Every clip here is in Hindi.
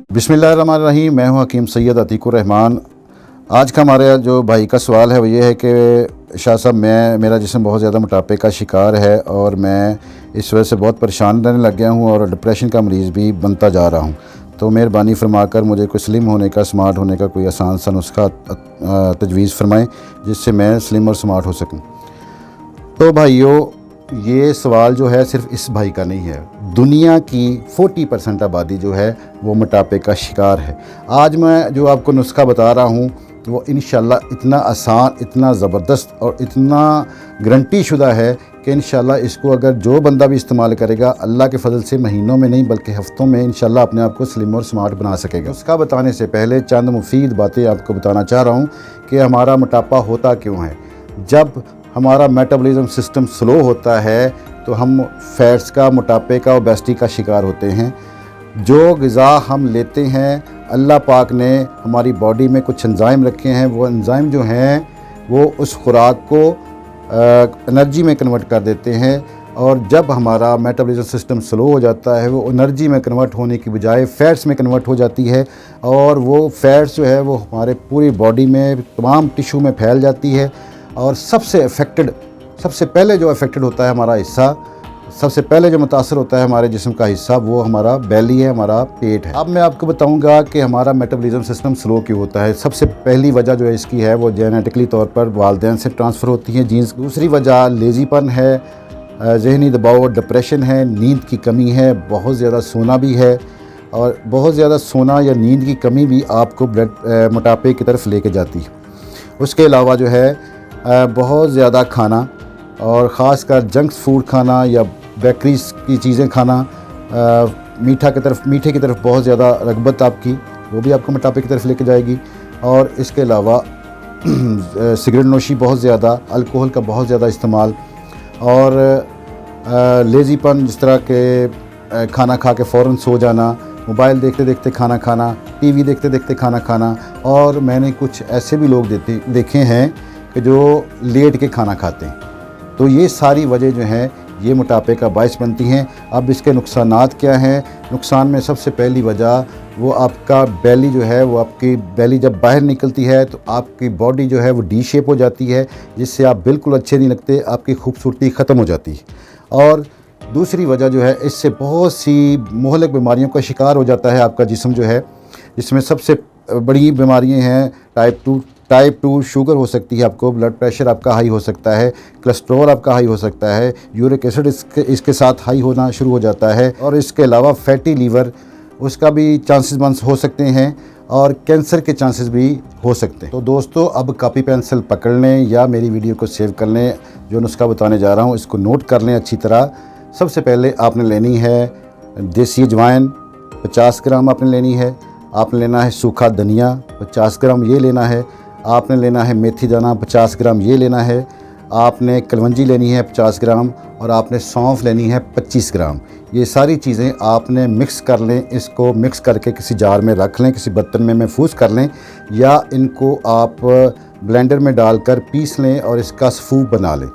बिस्मिल्लाहिर्रहमानिर्रहीम। मैं हूं हकीम सैयद अतीकुर रहमान। आज का हमारे जो भाई का सवाल है वो ये है कि शाह साहब मेरा जिस्म बहुत ज़्यादा मोटापे का शिकार है और मैं इस वजह से बहुत परेशान रहने लग गया हूं और डिप्रेशन का मरीज़ भी बनता जा रहा हूं। तो मेहरबानी फरमाकर मुझे कोई स्लिम होने का, स्मार्ट होने का कोई आसान सा नुस्खा तजवीज़ फरमाएँ जिससे मैं स्लिम और स्मार्ट हो सकूँ। तो भाइयों, ये सवाल जो है सिर्फ इस भाई का नहीं है, दुनिया की 40% आबादी जो है वो मोटापे का शिकार है। आज मैं जो आपको नुस्खा बता रहा हूँ वो इंशाल्लाह इतना आसान, इतना ज़बरदस्त और इतना गारंटी शुदा है कि इंशाल्लाह इसको अगर जो बंदा भी इस्तेमाल करेगा, अल्लाह के फजल से महीनों में नहीं बल्कि हफ़्तों में इंशाल्लाह अपने आप को स्लिम और स्मार्ट बना सकेगा। नुस्खा बताने से पहले चंद मुफीद बातें आपको बताना चाह रहा हूँ कि हमारा मोटापा होता क्यों है। जब हमारा मेटाबॉलिज्म सिस्टम स्लो होता है तो हम फैट्स का, मोटापे का, ओबेसिटी का शिकार होते हैं। जो ग़िज़ा हम लेते हैं, अल्लाह पाक ने हमारी बॉडी में कुछ एंजाइम रखे हैं, वो एंजाइम जो हैं वो उस खुराक को एनर्जी में कन्वर्ट कर देते हैं। और जब हमारा मेटाबॉलिज्म सिस्टम स्लो हो जाता है वो एनर्जी में कन्वर्ट होने की बजाय फ़ैट्स में कन्वर्ट हो जाती है और वो फ़ैट्स जो है वो हमारे पूरी बॉडी में तमाम टिश्यू में फैल जाती है। और सबसे पहले जो अफेक्टेड होता है हमारा हिस्सा, सबसे पहले जो मुतासर होता है हमारे जिस्म का हिस्सा, वो हमारा बेली है, हमारा पेट है। अब मैं आपको बताऊंगा कि हमारा मेटाबॉलिज्म सिस्टम स्लो क्यों होता है। सबसे पहली वजह जो है इसकी है वो जेनेटिकली तौर पर वालिदैन से ट्रांसफ़र होती हैं जीन्स। दूसरी वजह लेज़ीपन है, ज़हनी दबाव और डिप्रेशन है, नींद की कमी है, बहुत ज़्यादा सोना भी है। और बहुत ज़्यादा सोना या नींद की कमी भी आपको मोटापे की तरफ लेके जाती है। उसके अलावा जो है बहुत ज़्यादा खाना और ख़ास कर जंक फूड खाना या बेकरीज की चीज़ें खाना, मीठे की तरफ बहुत ज़्यादा रग़बत आपकी, वो भी आपको मोटापे की तरफ लेके जाएगी। और इसके अलावा सिगरेट नोशी बहुत ज़्यादा, अल्कोहल का बहुत ज़्यादा इस्तेमाल और लेज़ीपन, जिस तरह के खाना खा के फ़ौरन सो जाना, मोबाइल देखते देखते खाना खाना, टीवी देखते देखते खाना खाना। और मैंने कुछ ऐसे भी लोग देखे हैं कि जो लेट के खाना खाते हैं। तो ये सारी वजह जो हैं ये मोटापे का बायस बनती हैं। अब इसके नुकसानात क्या हैं? नुकसान में सबसे पहली वजह वो आपका बेली जो है, वो आपकी बेली जब बाहर निकलती है तो आपकी बॉडी जो है वो डी शेप हो जाती है, जिससे आप बिल्कुल अच्छे नहीं लगते, आपकी खूबसूरती ख़त्म हो जाती है। और दूसरी वजह जो है, इससे बहुत सी मुहलक बीमारियों का शिकार हो जाता है आपका जिस्म जो है, जिसमें सबसे बड़ी बीमारियां हैं टाइप 2 शुगर हो सकती है आपको, ब्लड प्रेशर आपका हाई हो सकता है, कोलेस्ट्रॉल आपका हाई हो सकता है, यूरिक एसिड इसके साथ हाई होना शुरू हो जाता है। और इसके अलावा फैटी लीवर, उसका भी चांसेस बन हो सकते हैं और कैंसर के चांसेस भी हो सकते हैं। तो दोस्तों, अब कॉपी पेंसिल पकड़ लें या मेरी वीडियो को सेव कर लें। जो नुस्खा बताने जा रहा हूँ इसको नोट कर लें अच्छी तरह। सबसे पहले आपने लेनी है देसी अजवाइन 50 ग्राम आपने लेनी है। आपने लेना है सूखा धनिया 50 ग्राम ये लेना है। आपने लेना है मेथी दाना 50 ग्राम ये लेना है। आपने कलवंजी लेनी है 50 ग्राम और आपने सौंफ लेनी है 25 ग्राम। ये सारी चीज़ें आपने मिक्स कर लें। इसको मिक्स करके किसी जार में रख लें, किसी बर्तन में महफूज कर लें, या इनको आप ब्लेंडर में डालकर पीस लें और इसका सूप बना लें।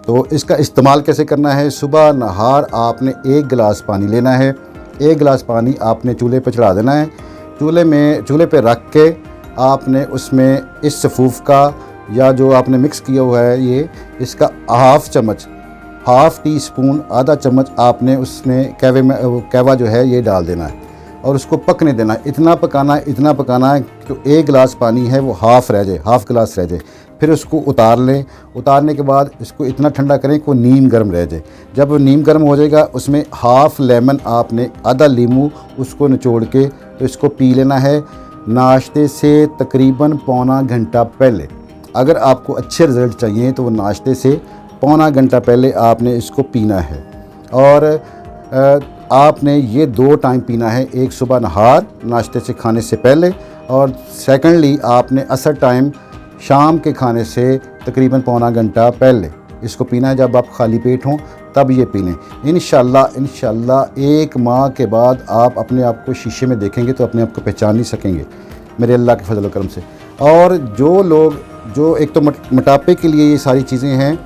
तो इसका इस्तेमाल कैसे करना है? सुबह नहार आपने 1 गिलास पानी लेना है। 1 गिलास पानी आपने चूल्हे पर चढ़ा देना है। चूल्हे पे रख के आपने उसमें इस सफ़ूफ का या जो आपने मिक्स किया हुआ है ये, इसका हाफ़ टी स्पून, आधा चम्मच आपने उसमें कहवा जो है ये डाल देना है और उसको पकने देना है। इतना पकाना है कि 1 गिलास पानी है वो हाफ़ गिलास रह जाए। फिर उसको उतार लें। उतारने के बाद इसको इतना ठंडा करें कि वो नीम गर्म रह जाए। जब वो नीम गर्म हो जाएगा उसमें हाफ़ लेमन, आपने आधा लीमू उसको निचोड़ के तो इसको पी लेना है नाश्ते से तकरीबन पौना घंटा पहले। अगर आपको अच्छे रिज़ल्ट चाहिए तो वो नाश्ते से पौना घंटा पहले आपने इसको पीना है। और आपने ये 2 टाइम पीना है, एक सुबह नहार नाश्ते से खाने से पहले और सेकेंडली आपने असर टाइम शाम के खाने से तकरीबन पौना घंटा पहले इसको पीना है। जब आप खाली पेट हों तब ये पी लें। इंशाल्लाह 1 माह के बाद आप अपने आप को शीशे में देखेंगे तो अपने आप को पहचान नहीं सकेंगे मेरे अल्लाह के फजल करम से। और जो एक तो मोटापे के लिए ये सारी चीज़ें हैं,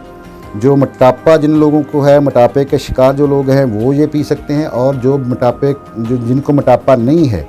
जो मोटापा जिन लोगों को है, मोटापे के शिकार जो लोग हैं वो ये पी सकते हैं। और जिनको मोटापा नहीं है,